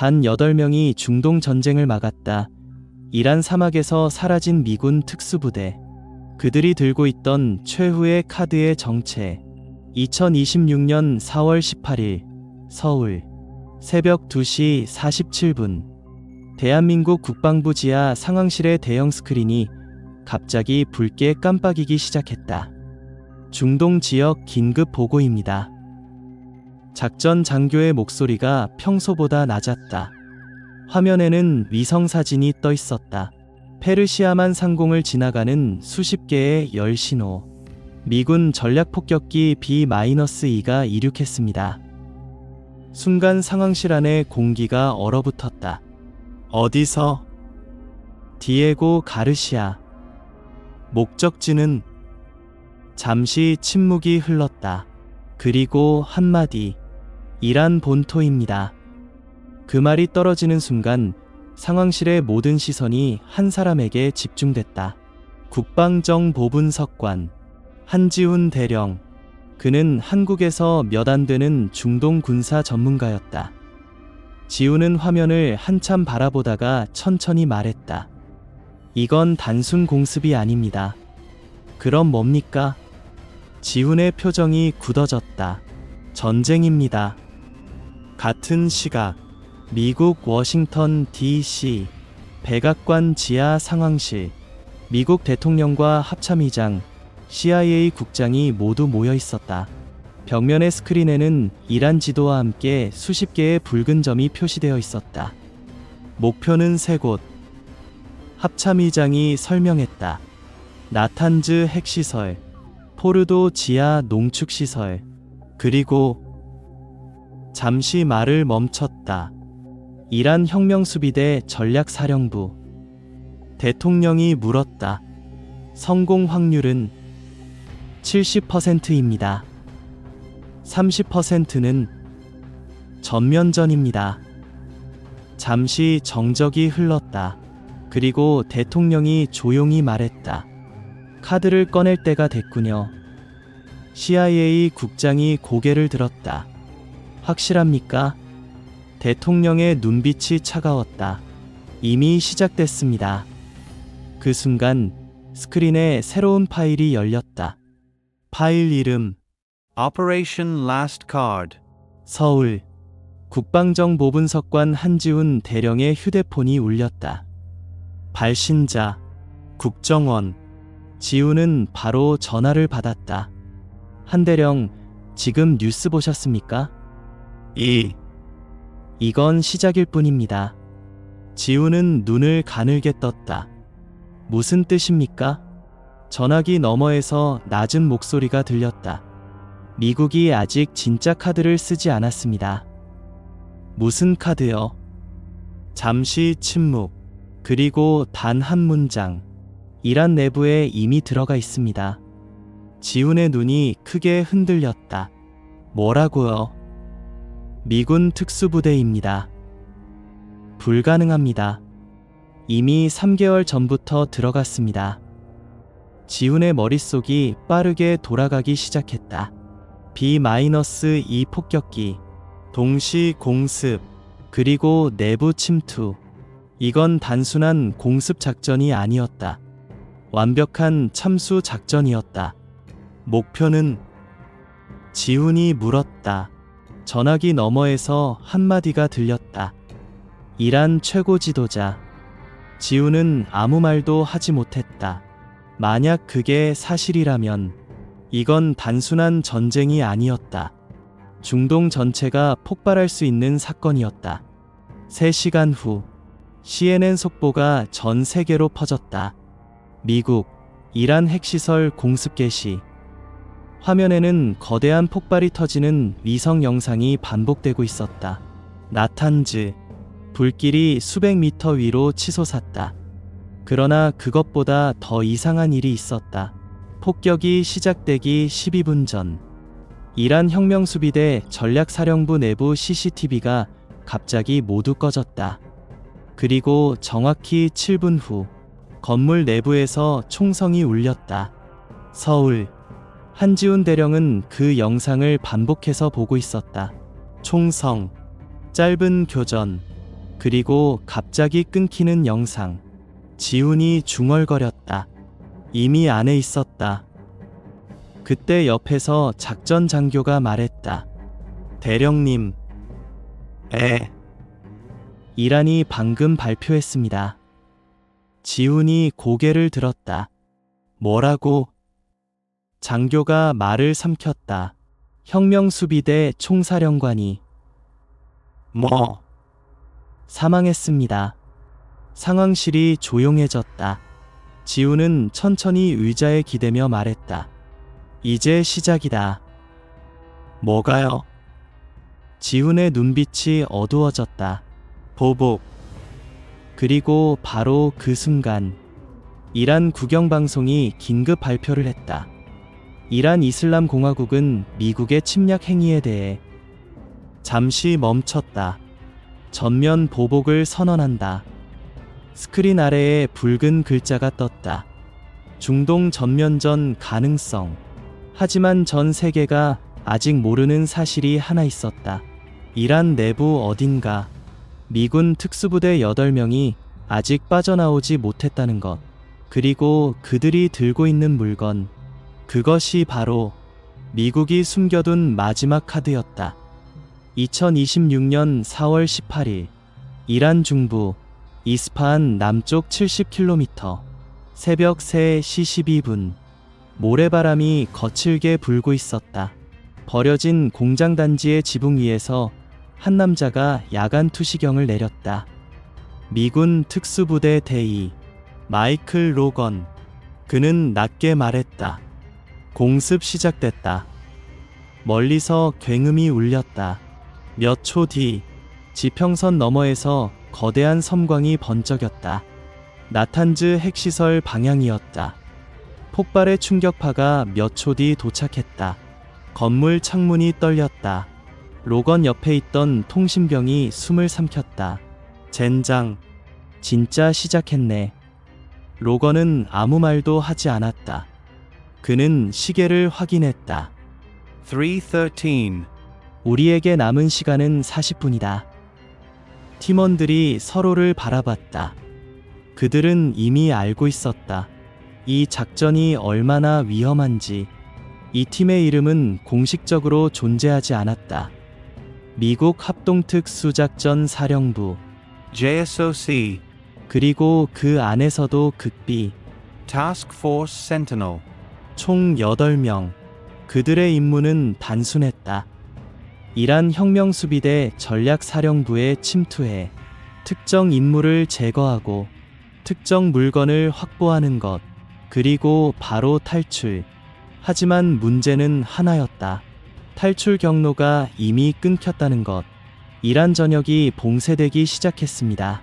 단 8명이 중동 전쟁을 막았다. 이란 사막에서 사라진 미군 특수부대. 그들이 들고 있던 최후의 카드의 정체. 2026년 4월 18일 서울 새벽 2시 47분 대한민국 국방부 지하 상황실의 대형 스크린이 갑자기 붉게 깜빡이기 시작했다. 중동 지역 긴급 보고입니다. 작전 장교의 목소리가 평소보다 낮았다. 화면에는 위성 사진이 떠 있었다. 페르시아만 상공을 지나가는 수십 개의 열 신호. 미군 전략폭격기 B-2가 이륙했습니다. 순간 상황실 안에 공기가 얼어붙었다. 어디서? 디에고 가르시아. 목적지는? 잠시 침묵이 흘렀다. 그리고 한마디. 이란 본토입니다. 그 말이 떨어지는 순간 상황실의 모든 시선이 한 사람에게 집중됐다. 국방정보분석관 한지훈 대령. 그는 한국에서 몇 안 되는 중동 군사 전문가였다. 지훈은 화면을 한참 바라보다가 천천히 말했다. 이건 단순 공습이 아닙니다. 그럼 뭡니까? 지훈의 표정이 굳어졌다. 전쟁입니다. 같은 시각 미국 워싱턴 DC 백악관 지하 상황실. 미국 대통령과 합참의장, CIA 국장이 모두 모여 있었다. 벽면의 스크린에는 이란 지도와 함께 수십 개의 붉은 점이 표시되어 있었다. 목표는 3곳. 합참의장이 설명했다. 나탄즈 핵시설, 포르도 지하 농축시설, 그리고 잠시 말을 멈췄다. 이란 혁명수비대 전략사령부. 대통령이 물었다. 성공 확률은 70%입니다. 30%는 전면전입니다. 잠시 정적이 흘렀다. 그리고 대통령이 조용히 말했다. 카드를 꺼낼 때가 됐군요. CIA 국장이 고개를 들었다. 확실합니까? 대통령의 눈빛이 차가웠다. 이미 시작됐습니다. 그 순간 스크린에 새로운 파일이 열렸다. 파일 이름 Operation Last Card. 서울. 국방정보분석관 한지훈 대령의 휴대폰이 울렸다. 발신자 국정원. 지훈은 바로 전화를 받았다. 한 대령, 지금 뉴스 보셨습니까? 이건 시작일 뿐입니다. 지훈은 눈을 가늘게 떴다. 무슨 뜻입니까? 전화기 너머에서 낮은 목소리가 들렸다. 미국이 아직 진짜 카드를 쓰지 않았습니다. 무슨 카드요? 잠시 침묵. 그리고 단 한 문장. 이란 내부에 이미 들어가 있습니다. 지훈의 눈이 크게 흔들렸다. 뭐라고요? 미군 특수부대입니다. 불가능합니다. 이미 3개월 전부터 들어갔습니다. 지훈의 머릿속이 빠르게 돌아가기 시작했다. B-2 폭격기, 동시 공습, 그리고 내부 침투. 이건 단순한 공습 작전이 아니었다. 완벽한 참수 작전이었다. 목표는? 지훈이 물었다. 전화기 너머에서 한마디가 들렸다. 이란 최고 지도자. 지훈은 아무 말도 하지 못했다. 만약 그게 사실이라면 이건 단순한 전쟁이 아니었다. 중동 전체가 폭발할 수 있는 사건이었다. 3시간 후 CNN 속보가 전 세계로 퍼졌다. 미국, 이란 핵시설 공습 개시. 화면에는 거대한 폭발이 터지는 위성 영상이 반복되고 있었다. 나탄즈, 불길이 수백 미터 위로 치솟았다. 그러나 그것보다 더 이상한 일이 있었다. 폭격이 시작되기 12분 전, 이란 혁명수비대 전략사령부 내부 CCTV가 갑자기 모두 꺼졌다. 그리고 정확히 7분 후 건물 내부에서 총성이 울렸다. 서울. 한지훈 대령은 그 영상을 반복해서 보고 있었다. 총성. 짧은 교전. 그리고 갑자기 끊기는 영상. 지훈이 중얼거렸다. 이미 안에 있었다. 그때 옆에서 작전 장교가 말했다. 대령님. 이란이 방금 발표했습니다. 지훈이 고개를 들었다. 뭐라고? 장교가 말을 삼켰다. 혁명수비대 총사령관이 사망했습니다. 상황실이 조용해졌다. 지훈은 천천히 의자에 기대며 말했다. 이제 시작이다. 뭐가요? 지훈의 눈빛이 어두워졌다. 보복. 그리고 바로 그 순간 이란 국영방송이 긴급 발표를 했다. 이란 이슬람 공화국은 미국의 침략 행위에 대해 잠시 멈췄다. 전면 보복을 선언한다. 스크린 아래에 붉은 글자가 떴다. 중동 전면전 가능성. 하지만 전 세계가 아직 모르는 사실이 하나 있었다. 이란 내부 어딘가 미군 특수부대 8명이 아직 빠져나오지 못했다는 것. 그리고 그들이 들고 있는 물건. 그것이 바로 미국이 숨겨둔 마지막 카드였다. 2026년 4월 18일 이란 중부 이스파한 남쪽 70km 새벽 3시 12분 모래바람이 거칠게 불고 있었다. 버려진 공장 단지의 지붕 위에서 한 남자가 야간 투시경을 내렸다. 미군 특수부대 대위 마이클 로건. 그는 낮게 말했다. 공습 시작됐다. 멀리서 굉음이 울렸다. 몇 초 뒤 지평선 너머에서 거대한 섬광이 번쩍였다. 나탄즈 핵시설 방향이었다. 폭발의 충격파가 몇 초 뒤 도착했다. 건물 창문이 떨렸다. 로건 옆에 있던 통신병이 숨을 삼켰다. 젠장, 진짜 시작했네. 로건은 아무 말도 하지 않았다. 그는 시계를 확인했다. 3:13. 우리에게 남은 시간은 40분이다. 팀원들이 서로를 바라봤다. 그들은 이미 알고 있었다. 이 작전이 얼마나 위험한지. 이 팀의 이름은 공식적으로 존재하지 않았다. 미국 합동특수작전 사령부 JSOC. 그리고 그 안에서도 극비 Task Force Sentinel. 총 8명. 그들의 임무는 단순했다. 이란 혁명수비대 전략사령부에 침투해 특정 인물을 제거하고 특정 물건을 확보하는 것. 그리고 바로 탈출. 하지만 문제는 하나였다. 탈출 경로가 이미 끊겼다는 것. 이란 전역이 봉쇄되기 시작했습니다.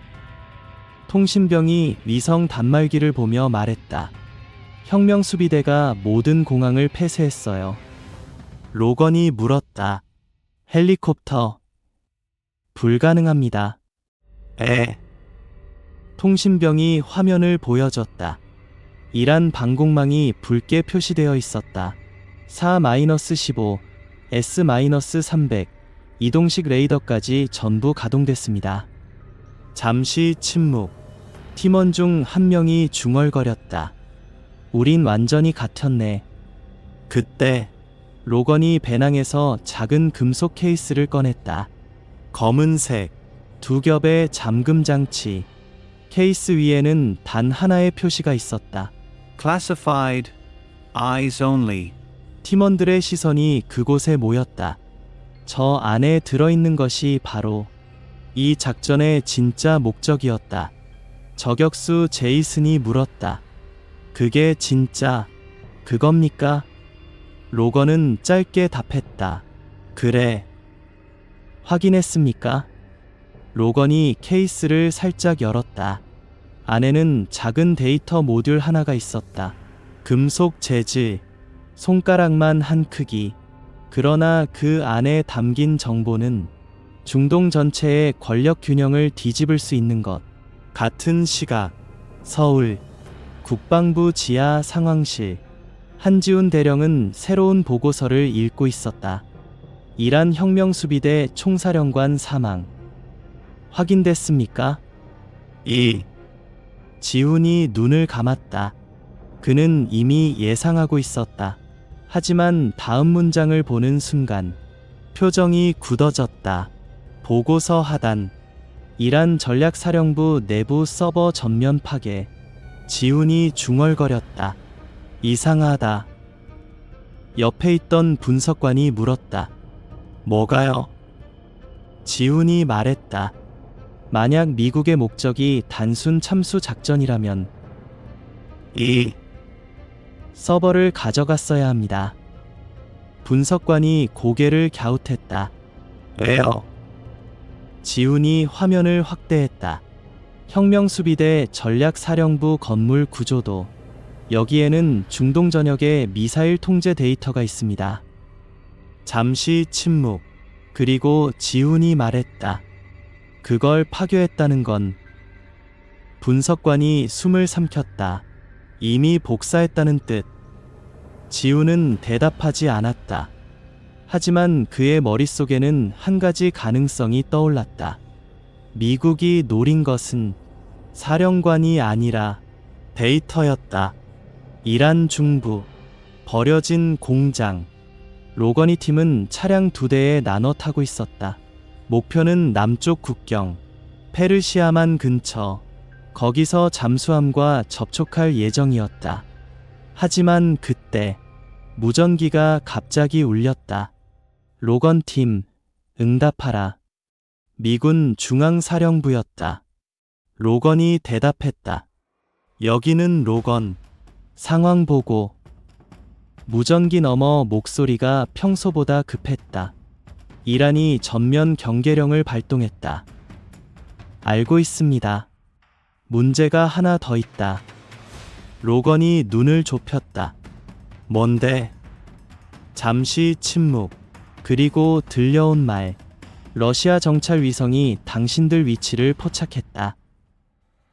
통신병이 위성 단말기를 보며 말했다. 혁명수비대가 모든 공항을 폐쇄했어요. 로건이 물었다. 헬리콥터. 불가능합니다. 통신병이 화면을 보여줬다. 이란 방공망이 붉게 표시되어 있었다. 4-15, S-300, 이동식 레이더까지 전부 가동됐습니다. 잠시 침묵. 팀원 중 한 명이 중얼거렸다. 우린 완전히 갇혔네. 그때 로건이 배낭에서 작은 금속 케이스를 꺼냈다. 검은색, 2겹의 잠금 장치. 케이스 위에는 단 하나의 표시가 있었다. Classified. Eyes only. 팀원들의 시선이 그곳에 모였다. 저 안에 들어있는 것이 바로 이 작전의 진짜 목적이었다. 저격수 제이슨이 물었다. 그게 진짜 그겁니까? 로건은 짧게 답했다. 그래. 확인했습니까? 로건이 케이스를 살짝 열었다. 안에는 작은 데이터 모듈 하나가 있었다. 금속 재질, 손가락만 한 크기. 그러나 그 안에 담긴 정보는 중동 전체의 권력 균형을 뒤집을 수 있는 것. 같은 시각, 서울, 국방부 지하 상황실. 한지훈 대령은 새로운 보고서를 읽고 있었다. 이란 혁명수비대 총사령관 사망. 확인됐습니까? 지훈이 눈을 감았다. 그는 이미 예상하고 있었다. 하지만 다음 문장을 보는 순간 표정이 굳어졌다. 보고서 하단. 이란 전략사령부 내부 서버 전면 파괴. 지훈이 중얼거렸다. 이상하다. 옆에 있던 분석관이 물었다. 뭐가요? 지훈이 말했다. 만약 미국의 목적이 단순 참수 작전이라면 서버를 가져갔어야 합니다. 분석관이 고개를 갸웃했다. 왜요? 지훈이 화면을 확대했다. 혁명수비대 전략사령부 건물 구조도. 여기에는 중동 전역의 미사일 통제 데이터가 있습니다. 잠시 침묵. 그리고 지훈이 말했다. 그걸 파괴했다는 건. 분석관이 숨을 삼켰다. 이미 복사했다는 뜻. 지훈은 대답하지 않았다. 하지만 그의 머릿속에는 한 가지 가능성이 떠올랐다. 미국이 노린 것은 사령관이 아니라 데이터였다. 이란 중부, 버려진 공장. 로거니 팀은 차량 2대에 나눠 타고 있었다. 목표는 남쪽 국경, 페르시아만 근처. 거기서 잠수함과 접촉할 예정이었다. 하지만 그때 무전기가 갑자기 울렸다. 로건 팀, 응답하라. 미군 중앙사령부였다. 로건이 대답했다. 여기는 로건. 상황 보고. 무전기 너머 목소리가 평소보다 급했다. 이란이 전면 경계령을 발동했다. 알고 있습니다. 문제가 하나 더 있다. 로건이 눈을 좁혔다. 뭔데? 잠시 침묵. 그리고 들려온 말. 러시아 정찰 위성이 당신들 위치를 포착했다.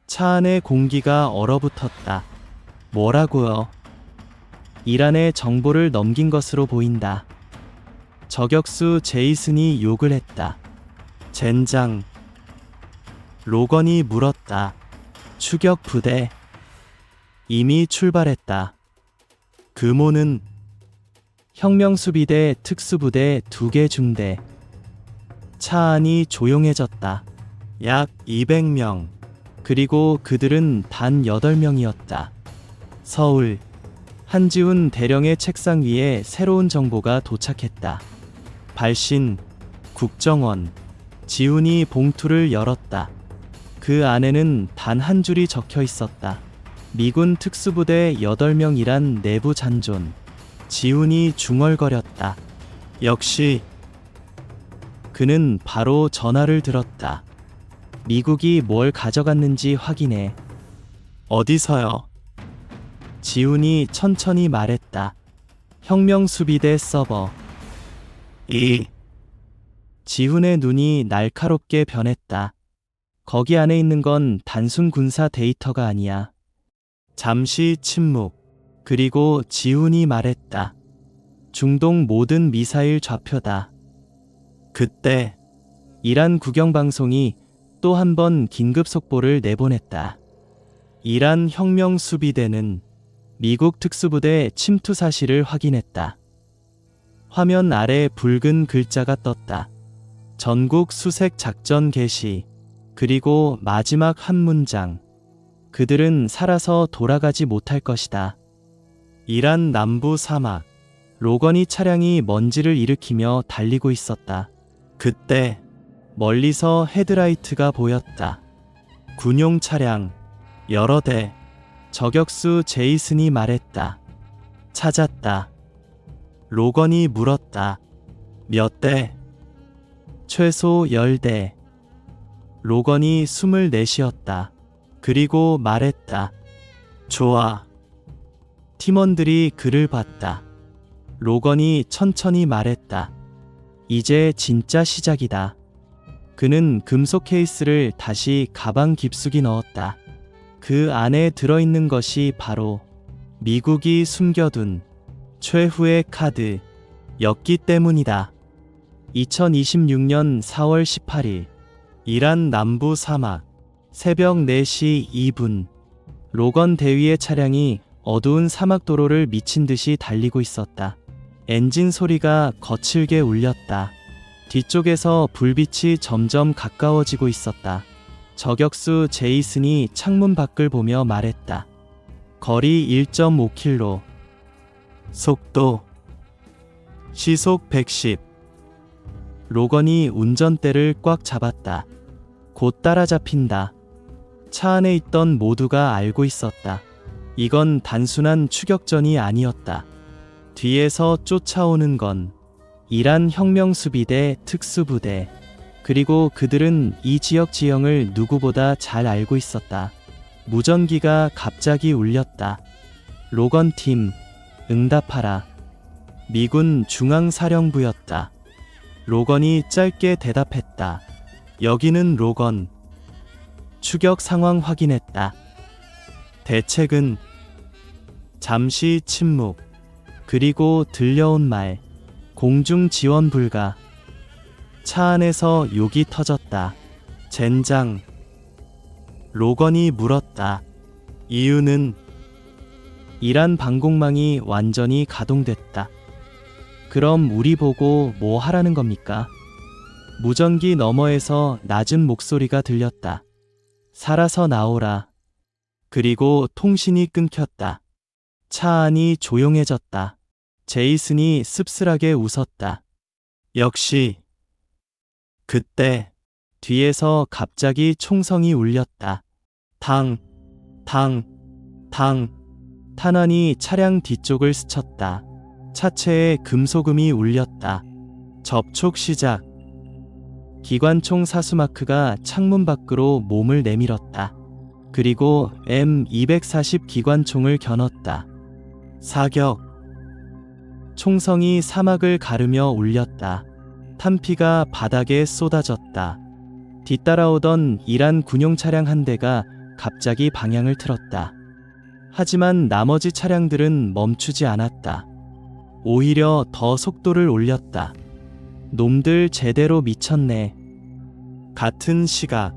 차 안의 공기가 얼어붙었다. 뭐라고요? 이란에 정보를 넘긴 것으로 보인다. 저격수 제이슨이 욕을 했다. 젠장. 로건이 물었다. 추격 부대. 이미 출발했다. 규모는 혁명수비대 특수부대 2개 중대. 차 안이 조용해졌다. 약 200명. 그리고 그들은 단 8명이었다. 서울. 한지훈 대령의 책상 위에 새로운 정보가 도착했다. 발신. 국정원. 지훈이 봉투를 열었다. 그 안에는 단 한 줄이 적혀 있었다. 미군 특수부대 8명이란 내부 잔존. 지훈이 중얼거렸다. 역시. 그는 바로 전화를 들었다. 미국이 뭘 가져갔는지 확인해. 어디서요? 지훈이 천천히 말했다. 혁명수비대 서버. 지훈의 눈이 날카롭게 변했다. 거기 안에 있는 건 단순 군사 데이터가 아니야. 잠시 침묵. 그리고 지훈이 말했다. 중동 모든 미사일 좌표다. 그때 이란 국영방송이 또 한 번 긴급 속보를 내보냈다. 이란 혁명수비대는 미국 특수부대 침투 사실을 확인했다. 화면 아래 붉은 글자가 떴다. 전국 수색 작전 개시. 그리고 마지막 한 문장. 그들은 살아서 돌아가지 못할 것이다. 이란 남부 사막. 로건이 차량이 먼지를 일으키며 달리고 있었다. 그때 멀리서 헤드라이트가 보였다. 군용 차량 여러 대. 저격수 제이슨이 말했다. 찾았다. 로건이 물었다. 몇 대? 최소 10대. 로건이 숨을 내쉬었다. 그리고 말했다. 좋아. 팀원들이 그를 봤다. 로건이 천천히 말했다. 이제 진짜 시작이다. 그는 금속 케이스를 다시 가방 깊숙이 넣었다. 그 안에 들어있는 것이 바로 미국이 숨겨둔 최후의 카드였기 때문이다. 2026년 4월 18일 이란 남부 사막, 새벽 4시 2분. 로건 대위의 차량이 어두운 사막 도로를 미친 듯이 달리고 있었다. 엔진 소리가 거칠게 울렸다. 뒤쪽에서 불빛이 점점 가까워지고 있었다. 저격수 제이슨이 창문 밖을 보며 말했다. 거리 1.5km. 속도 시속 110. 로건이 운전대를 꽉 잡았다. 곧 따라잡힌다. 차 안에 있던 모두가 알고 있었다. 이건 단순한 추격전이 아니었다. 뒤에서 쫓아오는 건 이란 혁명수비대 특수부대, 그리고 그들은 이 지역 지형을 누구보다 잘 알고 있었다. 무전기가 갑자기 울렸다. 로건 팀, 응답하라. 미군 중앙사령부였다. 로건이 짧게 대답했다. 여기는 로건. 추격 상황 확인했다. 대책은? 잠시 침묵. 그리고 들려온 말. 공중 지원 불가. 차 안에서 욕이 터졌다. 젠장. 로건이 물었다. 이유는? 이란 방공망이 완전히 가동됐다. 그럼 우리 보고 뭐 하라는 겁니까? 무전기 너머에서 낮은 목소리가 들렸다. 살아서 나오라. 그리고 통신이 끊겼다. 차 안이 조용해졌다. 제이슨이 씁쓸하게 웃었다. 역시. 그때 뒤에서 갑자기 총성이 울렸다. 당, 당, 당. 탄환이 차량 뒤쪽을 스쳤다. 차체에 금소금이 울렸다. 접촉 시작. 기관총 사수마크가 창문 밖으로 몸을 내밀었다. 그리고 M240 기관총을 겨눴다. 사격. 총성이 사막을 가르며 울렸다. 탄피가 바닥에 쏟아졌다. 뒤따라오던 이란 군용 차량 한 대가 갑자기 방향을 틀었다. 하지만 나머지 차량들은 멈추지 않았다. 오히려 더 속도를 올렸다. 놈들 제대로 미쳤네. 같은 시각,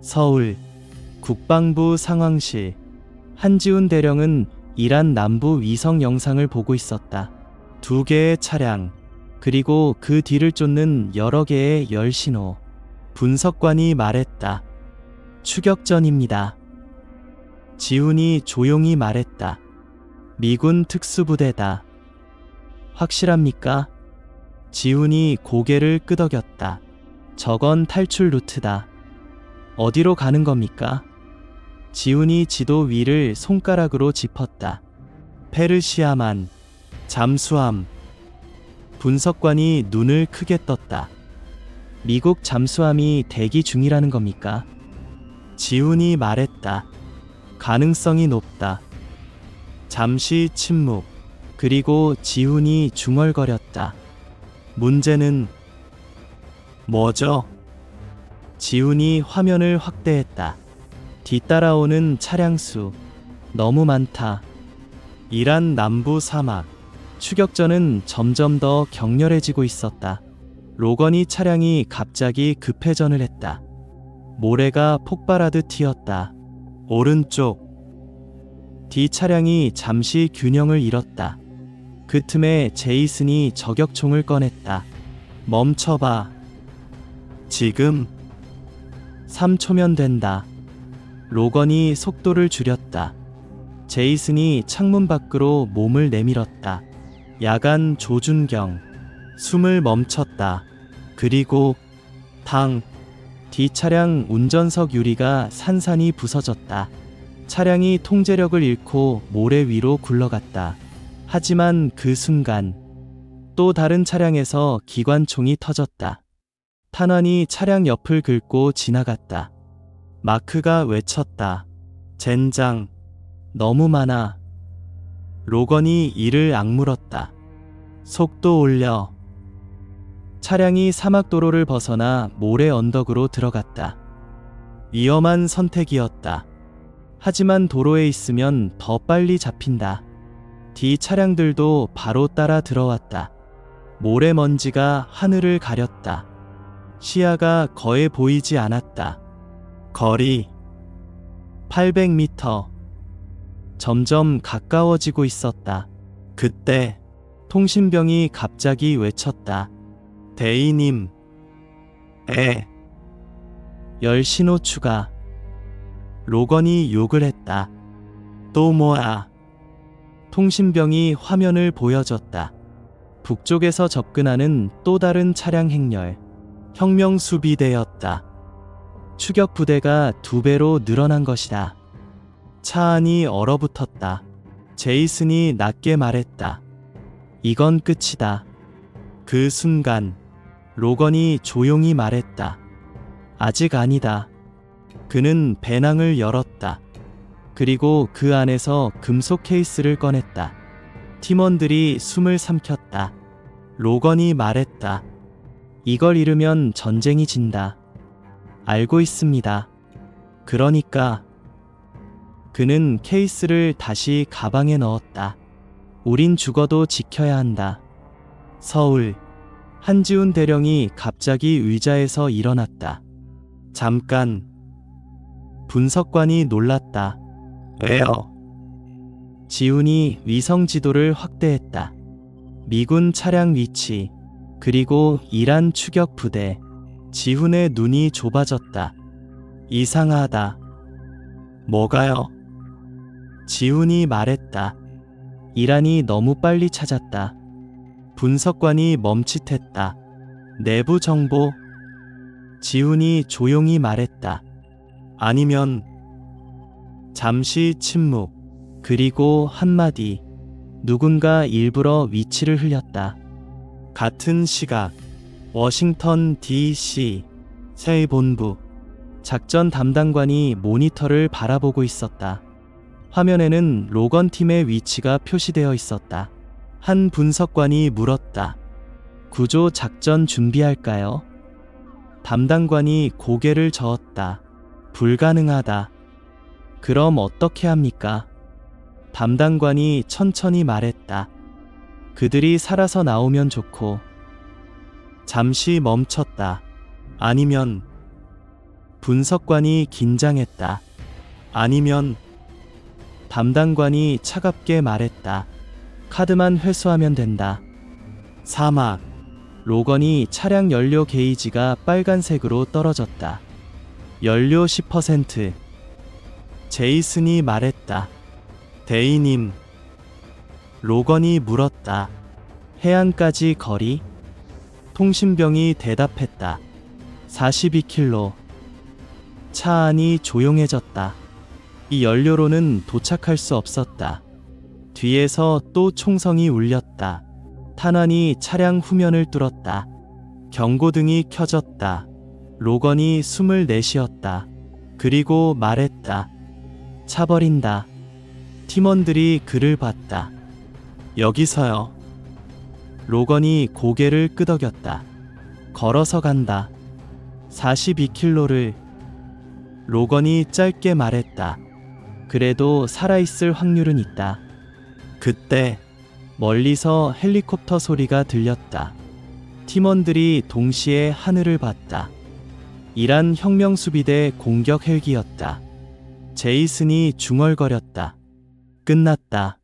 서울, 국방부 상황실. 한지훈 대령은 이란 남부 위성 영상을 보고 있었다. 2개의 차량, 그리고 그 뒤를 쫓는 여러 개의 열신호. 분석관이 말했다. 추격전입니다. 지훈이 조용히 말했다. 미군 특수부대다. 확실합니까? 지훈이 고개를 끄덕였다. 저건 탈출 루트다. 어디로 가는 겁니까? 지훈이 지도 위를 손가락으로 짚었다. 페르시아만, 잠수함. 분석관이 눈을 크게 떴다. 미국 잠수함이 대기 중이라는 겁니까? 지훈이 말했다. 가능성이 높다. 잠시 침묵. 그리고 지훈이 중얼거렸다. 문제는 뭐죠? 지훈이 화면을 확대했다. 뒤따라오는 차량 수. 너무 많다. 이란 남부 사막. 추격전은 점점 더 격렬해지고 있었다. 로건이 차량이 갑자기 급회전을 했다. 모래가 폭발하듯 튀었다. 오른쪽. 뒤 차량이 잠시 균형을 잃었다. 그 틈에 제이슨이 저격총을 꺼냈다. 멈춰봐. 지금. 3초면 된다. 로건이 속도를 줄였다. 제이슨이 창문 밖으로 몸을 내밀었다. 야간 조준경. 숨을 멈췄다. 그리고 당. 뒤 차량 운전석 유리가 산산이 부서졌다. 차량이 통제력을 잃고 모래 위로 굴러갔다. 하지만 그 순간 또 다른 차량에서 기관총이 터졌다. 탄환이 차량 옆을 긁고 지나갔다. 마크가 외쳤다. 젠장. 너무 많아. 로건이 이를 악물었다. 속도 올려. 차량이 사막도로를 벗어나 모래 언덕으로 들어갔다. 위험한 선택이었다. 하지만 도로에 있으면 더 빨리 잡힌다. 뒤 차량들도 바로 따라 들어왔다. 모래먼지가 하늘을 가렸다. 시야가 거의 보이지 않았다. 거리 800m. 점점 가까워지고 있었다. 그때 통신병이 갑자기 외쳤다. 대위님. 열 신호 추가. 로건이 욕을 했다. 또 뭐야? 통신병이 화면을 보여줬다. 북쪽에서 접근하는 또 다른 차량 행렬. 혁명 수비대였다. 추격 부대가 2배로 늘어난 것이다. 차 안이 얼어붙었다. 제이슨이 낮게 말했다. 이건 끝이다. 그 순간 로건이 조용히 말했다. 아직 아니다. 그는 배낭을 열었다. 그리고 그 안에서 금속 케이스를 꺼냈다. 팀원들이 숨을 삼켰다. 로건이 말했다. 이걸 잃으면 전쟁이 진다. 알고 있습니다. 그러니까. 그는 케이스를 다시 가방에 넣었다. 우린 죽어도 지켜야 한다. 서울. 한지훈 대령이 갑자기 의자에서 일어났다. 잠깐. 분석관이 놀랐다. 왜요? 지훈이 위성 지도를 확대했다. 미군 차량 위치, 그리고 이란 추격 부대. 지훈의 눈이 좁아졌다. 이상하다. 뭐가요? 지훈이 말했다. 이란이 너무 빨리 찾았다. 분석관이 멈칫했다. 내부 정보? 지훈이 조용히 말했다. 아니면. 잠시 침묵. 그리고 한마디. 누군가 일부러 위치를 흘렸다. 같은 시각. 워싱턴 DC 새 본부. 작전 담당관이 모니터를 바라보고 있었다. 화면에는 로건 팀의 위치가 표시되어 있었다. 한 분석관이 물었다. 구조 작전 준비할까요? 담당관이 고개를 저었다. 불가능하다. 그럼 어떻게 합니까? 담당관이 천천히 말했다. 그들이 살아서 나오면 좋고. 잠시 멈췄다. 아니면. 분석관이 긴장했다. 아니면. 담당관이 차갑게 말했다. 카드만 회수하면 된다. 사막. 로건이 차량 연료 게이지가 빨간색으로 떨어졌다. 연료 10%. 제이슨이 말했다. 대위님. 로건이 물었다. 해안까지 거리? 통신병이 대답했다. 42km. 차 안이 조용해졌다. 이 연료로는 도착할 수 없었다. 뒤에서 또 총성이 울렸다. 탄환이 차량 후면을 뚫었다. 경고등이 켜졌다. 로건이 숨을 내쉬었다. 그리고 말했다. 차 버린다. 팀원들이 그를 봤다. 여기서요. 로건이 고개를 끄덕였다. 걸어서 간다. 42km를. 로건이 짧게 말했다. 그래도 살아있을 확률은 있다. 그때 멀리서 헬리콥터 소리가 들렸다. 팀원들이 동시에 하늘을 봤다. 이란 혁명수비대 공격 헬기였다. 제이슨이 중얼거렸다. 끝났다.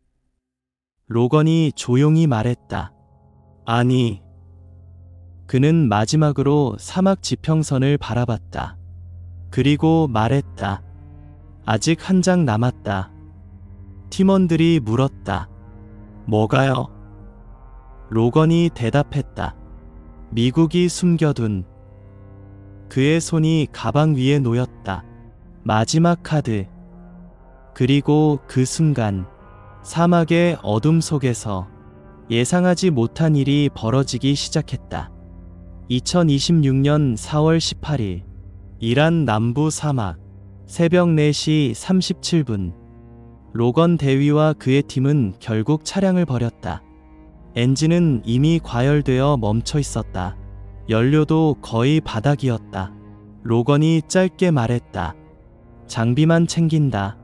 로건이 조용히 말했다. 아니. 그는 마지막으로 사막 지평선을 바라봤다. 그리고 말했다. 아직 한 장 남았다. 팀원들이 물었다. 뭐가요? 로건이 대답했다. 미국이 숨겨둔. 그의 손이 가방 위에 놓였다. 마지막 카드. 그리고 그 순간 사막의 어둠 속에서 예상하지 못한 일이 벌어지기 시작했다. 2026년 4월 18일 이란 남부 사막 새벽 4시 37분 로건 대위와 그의 팀은 결국 차량을 버렸다. 엔진은 이미 과열되어 멈춰 있었다. 연료도 거의 바닥이었다. 로건이 짧게 말했다. 장비만 챙긴다.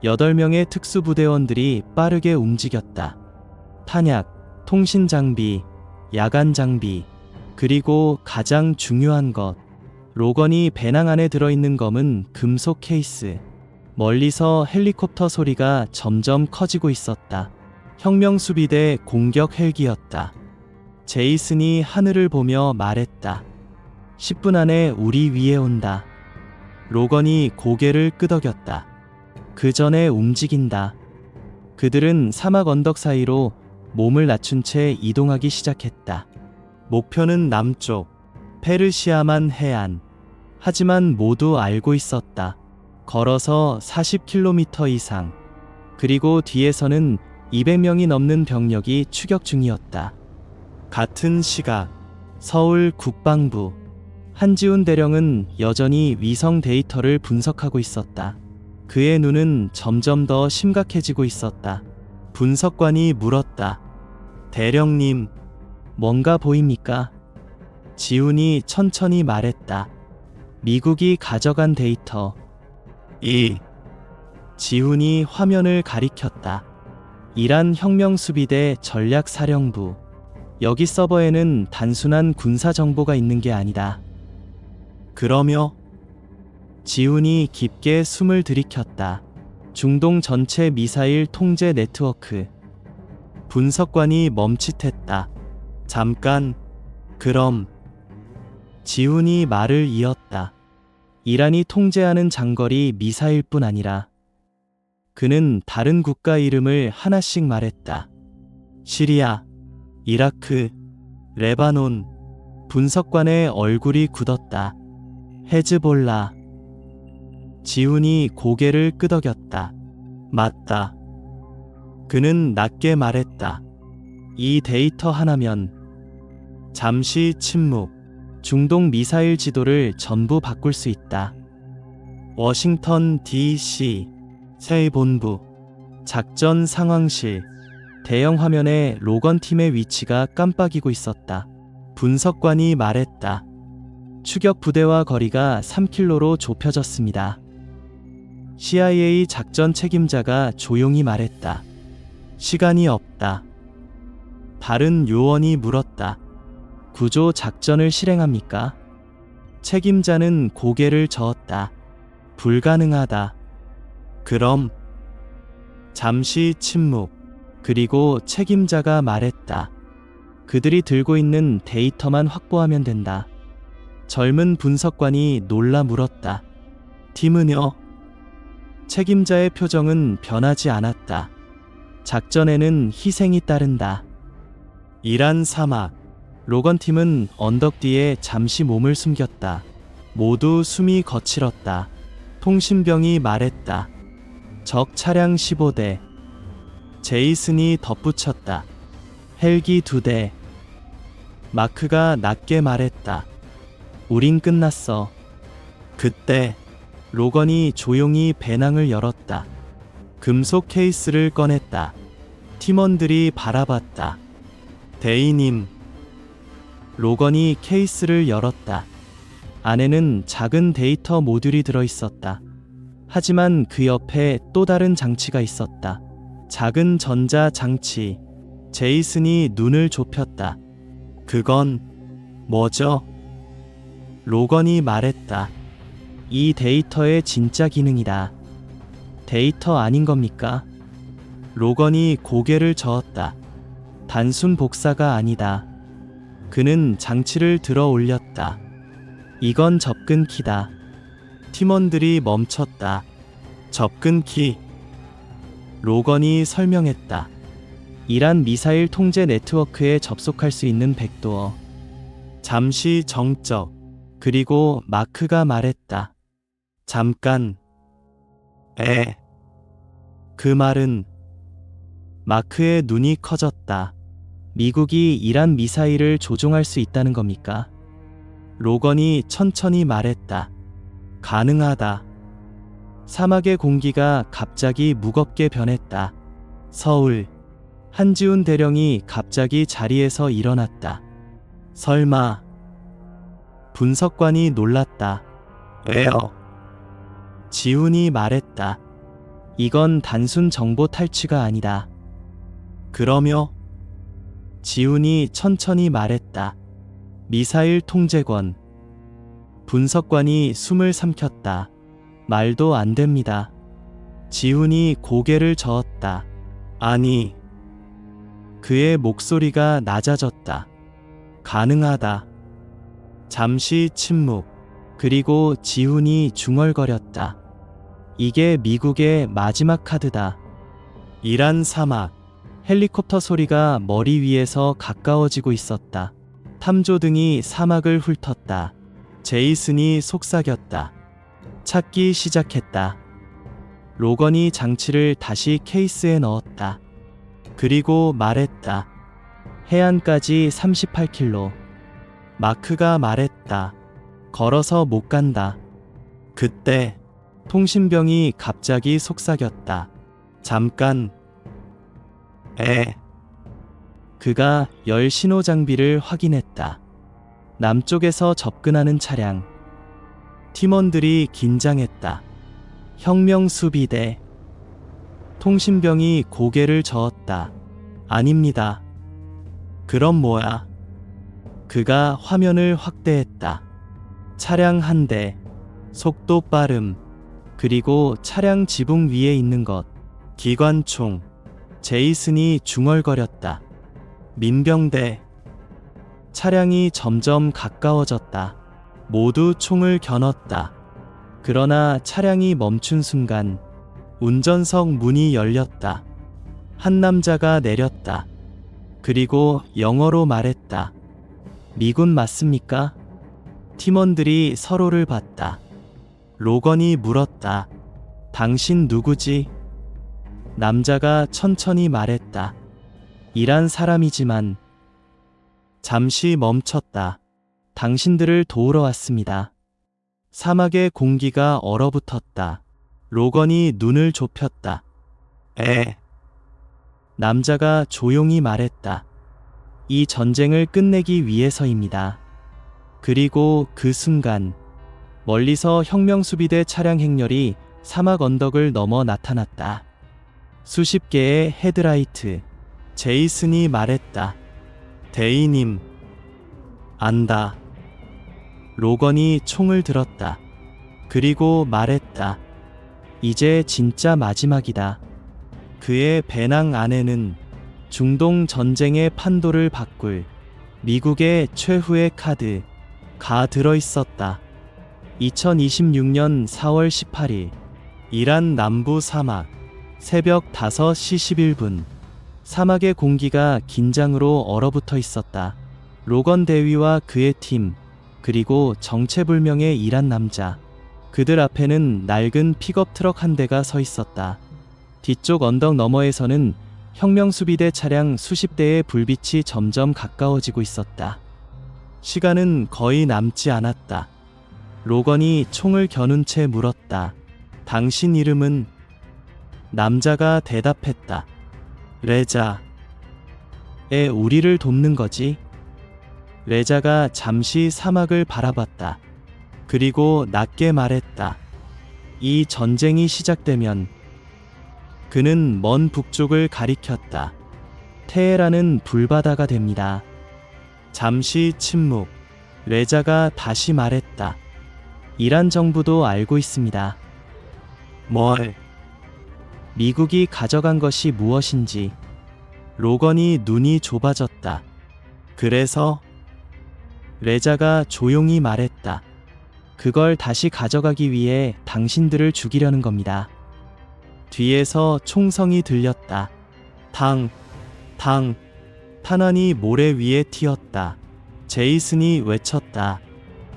8명의 특수부대원들이 빠르게 움직였다. 탄약, 통신 장비, 야간 장비, 그리고 가장 중요한 것. 로건이 배낭 안에 들어있는 검은 금속 케이스. 멀리서 헬리콥터 소리가 점점 커지고 있었다. 혁명수비대 공격 헬기였다. 제이슨이 하늘을 보며 말했다. 10분 안에 우리 위에 온다. 로건이 고개를 끄덕였다. 그 전에 움직인다. 그들은 사막 언덕 사이로 몸을 낮춘 채 이동하기 시작했다. 목표는 남쪽, 페르시아만 해안. 하지만 모두 알고 있었다. 걸어서 40km 이상. 그리고 뒤에서는 200명이 넘는 병력이 추격 중이었다. 같은 시각, 서울 국방부. 한지훈 대령은 여전히 위성 데이터를 분석하고 있었다. 그의 눈은 점점 더 심각해지고 있었다. 분석관이 물었다. 대령님, 뭔가 보입니까? 지훈이 천천히 말했다. 미국이 가져간 데이터. 지훈이 화면을 가리켰다. 이란 혁명수비대 전략사령부. 여기 서버에는 단순한 군사 정보가 있는 게 아니다. 그러며? 지훈이 깊게 숨을 들이켰다. 중동 전체 미사일 통제 네트워크. 분석관이 멈칫했다. 잠깐, 그럼. 지훈이 말을 이었다. 이란이 통제하는 장거리 미사일뿐 아니라 그는 다른 국가 이름을 하나씩 말했다. 시리아, 이라크, 레바논. 분석관의 얼굴이 굳었다. 헤즈볼라. 지훈이 고개를 끄덕였다. 맞다. 그는 낮게 말했다. 이 데이터 하나면. 잠시 침묵. 중동 미사일 지도를 전부 바꿀 수 있다. 워싱턴 DC 새 본부. 작전 상황실. 대형 화면에 로건 팀의 위치가 깜빡이고 있었다. 분석관이 말했다. 추격 부대와 거리가 3km로 좁혀졌습니다. CIA 작전 책임자가 조용히 말했다. 시간이 없다. 다른 요원이 물었다. 구조 작전을 실행합니까? 책임자는 고개를 저었다. 불가능하다. 그럼. 잠시 침묵. 그리고 책임자가 말했다. 그들이 들고 있는 데이터만 확보하면 된다. 젊은 분석관이 놀라 물었다. 팀은요? 책임자의 표정은 변하지 않았다. 작전에는 희생이 따른다. 이란 사막. 로건 팀은 언덕 뒤에 잠시 몸을 숨겼다. 모두 숨이 거칠었다. 통신병이 말했다. 적 차량 15대. 제이슨이 덧붙였다. 헬기 2대. 마크가 낮게 말했다. 우린 끝났어. 그때 로건이 조용히 배낭을 열었다. 금속 케이스를 꺼냈다. 팀원들이 바라봤다. 대인님. 로건이 케이스를 열었다. 안에는 작은 데이터 모듈이 들어있었다. 하지만 그 옆에 또 다른 장치가 있었다. 작은 전자 장치. 제이슨이 눈을 좁혔다. 그건 뭐죠? 로건이 말했다. 이 데이터의 진짜 기능이다. 데이터 아닌 겁니까? 로건이 고개를 저었다. 단순 복사가 아니다. 그는 장치를 들어 올렸다. 이건 접근키다. 팀원들이 멈췄다. 접근키. 로건이 설명했다. 이란 미사일 통제 네트워크에 접속할 수 있는 백도어. 잠시 정적. 그리고 마크가 말했다. 잠깐. 그 말은. 마크의 눈이 커졌다. 미국이 이란 미사일을 조종할 수 있다는 겁니까? 로건이 천천히 말했다. 가능하다. 사막의 공기가 갑자기 무겁게 변했다. 서울. 한지훈 대령이 갑자기 자리에서 일어났다. 설마. 분석관이 놀랐다. 왜요? 지훈이 말했다. 이건 단순 정보 탈취가 아니다. 그러며? 지훈이 천천히 말했다. 미사일 통제권. 분석관이 숨을 삼켰다. 말도 안 됩니다. 지훈이 고개를 저었다. 아니. 그의 목소리가 낮아졌다. 가능하다. 잠시 침묵. 그리고 지훈이 중얼거렸다. 이게 미국의 마지막 카드다. 이란 사막. 헬리콥터 소리가 머리 위에서 가까워지고 있었다. 탐조등이 사막을 훑었다. 제이슨이 속삭였다. 찾기 시작했다. 로건이 장치를 다시 케이스에 넣었다. 그리고 말했다. 해안까지 38km. 마크가 말했다. 걸어서 못 간다. 그때 통신병이 갑자기 속삭였다. 잠깐. 그가 열 신호 장비를 확인했다. 남쪽에서 접근하는 차량. 팀원들이 긴장했다. 혁명수비대. 통신병이 고개를 저었다. 아닙니다. 그럼 뭐야? 그가 화면을 확대했다. 차량 한 대, 속도 빠름, 그리고 차량 지붕 위에 있는 것, 기관총. 제이슨이 중얼거렸다. 민병대. 차량이 점점 가까워졌다. 모두 총을 겨눴다. 그러나 차량이 멈춘 순간 운전석 문이 열렸다. 한 남자가 내렸다. 그리고 영어로 말했다. 미군 맞습니까? 팀원들이 서로를 봤다. 로건이 물었다. 당신 누구지? 남자가 천천히 말했다. 이란 사람이지만. 잠시 멈췄다. 당신들을 도우러 왔습니다. 사막의 공기가 얼어붙었다. 로건이 눈을 좁혔다. 남자가 조용히 말했다. 이 전쟁을 끝내기 위해서입니다. 그리고 그 순간 멀리서 혁명수비대 차량 행렬이 사막 언덕을 넘어 나타났다. 수십 개의 헤드라이트. 제이슨이 말했다. 대위님. 안다. 로건이 총을 들었다. 그리고 말했다. 이제 진짜 마지막이다. 그의 배낭 안에는 중동 전쟁의 판도를 바꿀 미국의 최후의 카드가 들어있었다. 2026년 4월 18일 이란 남부 사막 새벽 5시 11분 사막의 공기가 긴장으로 얼어붙어 있었다. 로건 대위와 그의 팀, 그리고 정체불명의 이란 남자. 그들 앞에는 낡은 픽업 트럭 한 대가 서 있었다. 뒤쪽 언덕 너머에서는 혁명수비대 차량 수십 대의 불빛이 점점 가까워지고 있었다. 시간은 거의 남지 않았다. 로건이 총을 겨눈 채 물었다. 당신 이름은? 남자가 대답했다. 레자. 우리를 돕는 거지? 레자가 잠시 사막을 바라봤다. 그리고 낮게 말했다. 이 전쟁이 시작되면. 그는 먼 북쪽을 가리켰다. 테헤란은 불바다가 됩니다. 잠시 침묵. 레자가 다시 말했다. 이란 정부도 알고 있습니다. 뭘? 미국이 가져간 것이 무엇인지. 로건이 눈이 좁아졌다. 그래서? 레자가 조용히 말했다. 그걸 다시 가져가기 위해 당신들을 죽이려는 겁니다. 뒤에서 총성이 들렸다. 당. 탄환이 모래 위에 튀었다. 제이슨이 외쳤다.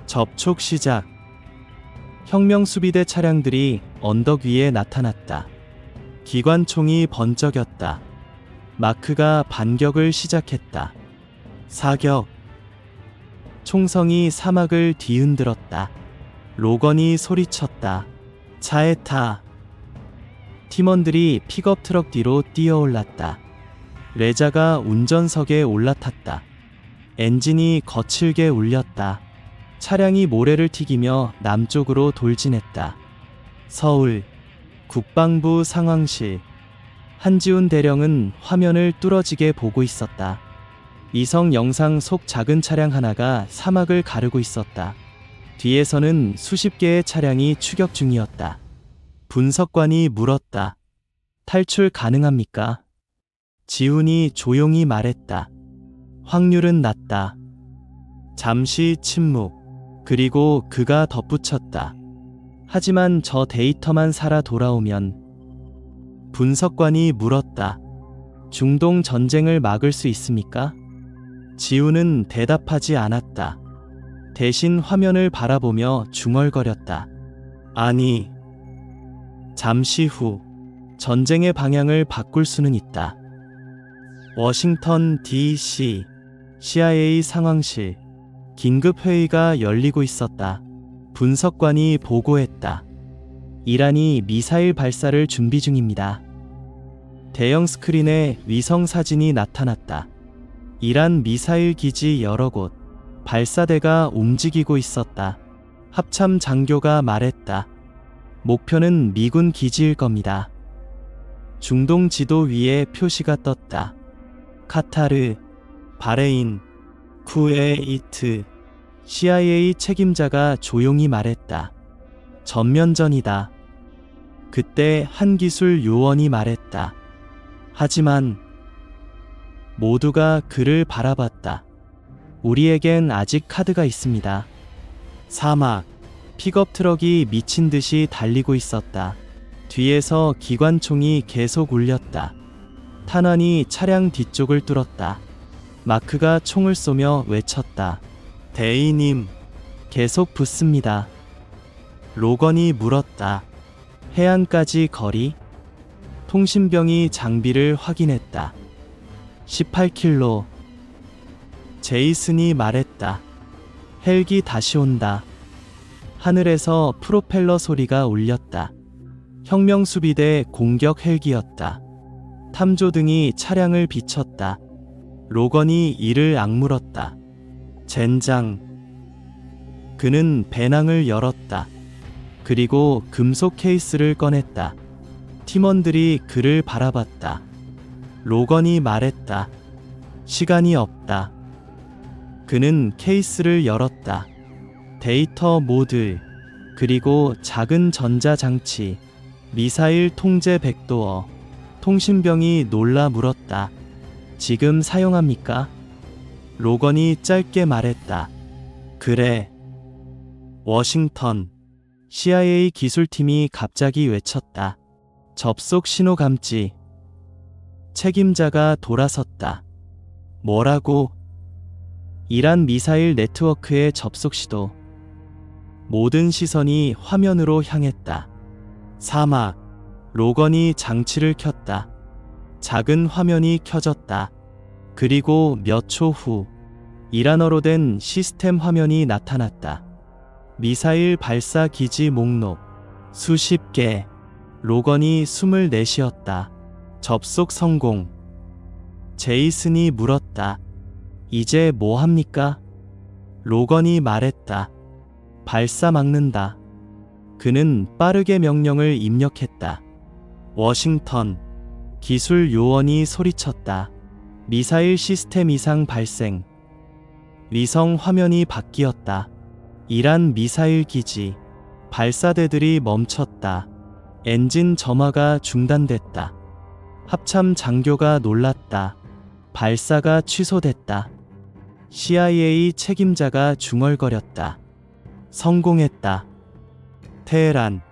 접촉 시작. 혁명수비대 차량들이 언덕 위에 나타났다. 기관총이 번쩍였다. 마크가 반격을 시작했다. 사격. 총성이 사막을 뒤흔들었다. 로건이 소리쳤다. 차에 타. 팀원들이 픽업 트럭 뒤로 뛰어올랐다. 레자가 운전석에 올라탔다. 엔진이 거칠게 울렸다. 차량이 모래를 튀기며 남쪽으로 돌진했다. 서울 국방부 상황실. 한지훈 대령은 화면을 뚫어지게 보고 있었다. 위성 영상 속 작은 차량 하나가 사막을 가르고 있었다. 뒤에서는 수십 개의 차량이 추격 중이었다. 분석관이 물었다. 탈출 가능합니까? 지훈이 조용히 말했다. 확률은 낮다. 잠시 침묵. 그리고 그가 덧붙였다. 하지만 저 데이터만 살아 돌아오면. 분석관이 물었다. 중동 전쟁을 막을 수 있습니까? 지훈은 대답하지 않았다. 대신 화면을 바라보며 중얼거렸다. 아니. 잠시 후 전쟁의 방향을 바꿀 수는 있다. 워싱턴 D.C. CIA 상황실. 긴급 회의가 열리고 있었다. 분석관이 보고했다. 이란이 미사일 발사를 준비 중입니다. 대형 스크린에 위성 사진이 나타났다. 이란 미사일 기지 여러 곳, 발사대가 움직이고 있었다. 합참 장교가 말했다. 목표는 미군 기지일 겁니다. 중동 지도 위에 표시가 떴다. 카타르, 바레인, 쿠웨이트. CIA 책임자가 조용히 말했다. 전면전이다. 그때 한 기술 요원이 말했다. 하지만 모두가 그를 바라봤다. 우리에겐 아직 카드가 있습니다. 사막. 픽업 트럭이 미친 듯이 달리고 있었다. 뒤에서 기관총이 계속 울렸다. 탄환이 차량 뒤쪽을 뚫었다. 마크가 총을 쏘며 외쳤다. 대위님, 계속 붙습니다. 로건이 물었다. 해안까지 거리? 통신병이 장비를 확인했다. 18킬로. 제이슨이 말했다. 헬기 다시 온다. 하늘에서 프로펠러 소리가 울렸다. 혁명수비대 공격 헬기였다. 탐조등이 차량을 비췄다. 로건이 이를 악물었다. 젠장. 그는 배낭을 열었다. 그리고 금속 케이스를 꺼냈다. 팀원들이 그를 바라봤다. 로건이 말했다. 시간이 없다. 그는 케이스를 열었다. 데이터 모듈, 그리고 작은 전자장치, 미사일 통제 백도어. 통신병이 놀라 물었다. 지금 사용합니까? 로건이 짧게 말했다. 그래. 워싱턴. CIA 기술팀이 갑자기 외쳤다. 접속 신호 감지. 책임자가 돌아섰다. 뭐라고? 이란 미사일 네트워크의 접속 시도. 모든 시선이 화면으로 향했다. 사막. 로건이 장치를 켰다. 작은 화면이 켜졌다. 그리고 몇 초 후, 이란어로 된 시스템 화면이 나타났다. 미사일 발사 기지 목록. 수십 개. 로건이 숨을 내쉬었다. 접속 성공. 제이슨이 물었다. 이제 뭐 합니까? 로건이 말했다. 발사 막는다. 그는 빠르게 명령을 입력했다. 워싱턴. 기술 요원이 소리쳤다. 미사일 시스템 이상 발생. 위성 화면이 바뀌었다. 이란 미사일 기지. 발사대들이 멈췄다. 엔진 점화가 중단됐다. 합참 장교가 놀랐다. 발사가 취소됐다. CIA 책임자가 중얼거렸다. 성공했다. 테헤란.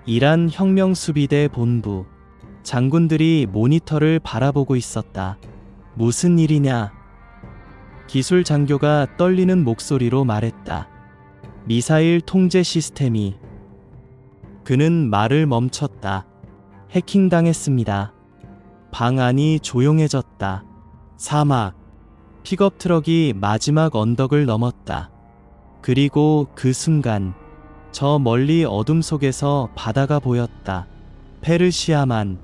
이란 혁명수비대 본부. 장군들이 모니터를 바라보고 있었다. 무슨 일이냐? 기술 장교가 떨리는 목소리로 말했다. 미사일 통제 시스템이. 그는 말을 멈췄다. 해킹당했습니다. 방 안이 조용해졌다. 사막. 픽업 트럭이 마지막 언덕을 넘었다. 그리고 그 순간 저 멀리 어둠 속에서 바다가 보였다. 페르시아만.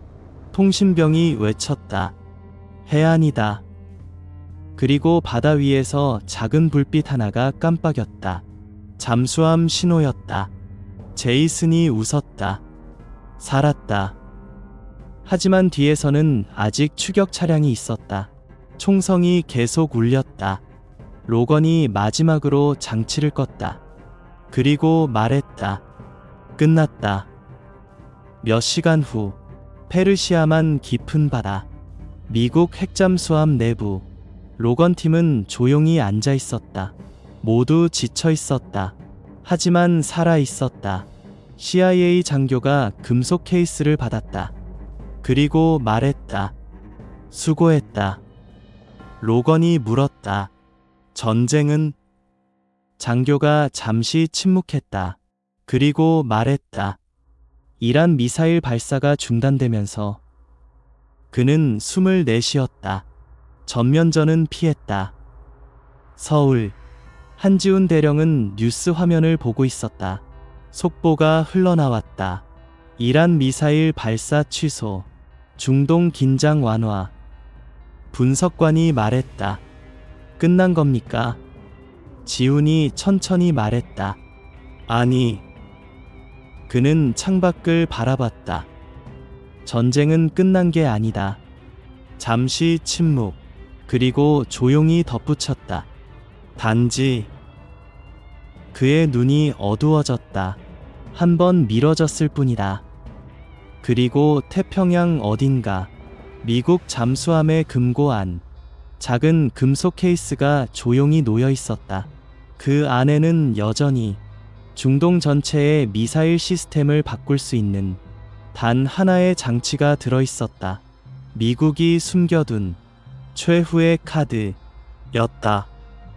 통신병이 외쳤다. 해안이다. 그리고 바다 위에서 작은 불빛 하나가 깜빡였다. 잠수함 신호였다. 제이슨이 웃었다. 살았다. 하지만 뒤에서는 아직 추격 차량이 있었다. 총성이 계속 울렸다. 로건이 마지막으로 장치를 껐다. 그리고 말했다. 끝났다. 몇 시간 후, 페르시아만 깊은 바다. 미국 핵잠수함 내부. 로건 팀은 조용히 앉아 있었다. 모두 지쳐 있었다. 하지만 살아 있었다. CIA 장교가 금속 케이스를 받았다. 그리고 말했다. 수고했다. 로건이 물었다. 전쟁은? 장교가 잠시 침묵했다. 그리고 말했다. 이란 미사일 발사가 중단되면서 그는 숨을 내쉬었다. 전면전은 피했다. 서울. 한지훈 대령은 뉴스 화면을 보고 있었다. 속보가 흘러나왔다. 이란 미사일 발사 취소. 중동 긴장 완화. 분석관이 말했다. 끝난 겁니까? 지훈이 천천히 말했다. 아니. 그는 창밖을 바라봤다. 전쟁은 끝난 게 아니다. 잠시 침묵. 그리고 조용히 덧붙였다. 단지 그의 눈이 어두워졌다. 한 번 미뤄졌을 뿐이다. 그리고 태평양 어딘가 미국 잠수함의 금고 안 작은 금속 케이스가 조용히 놓여 있었다. 그 안에는 여전히 중동 전체의 미사일 시스템을 바꿀 수 있는 단 하나의 장치가 들어 있었다. 미국이 숨겨둔 최후의 카드였다.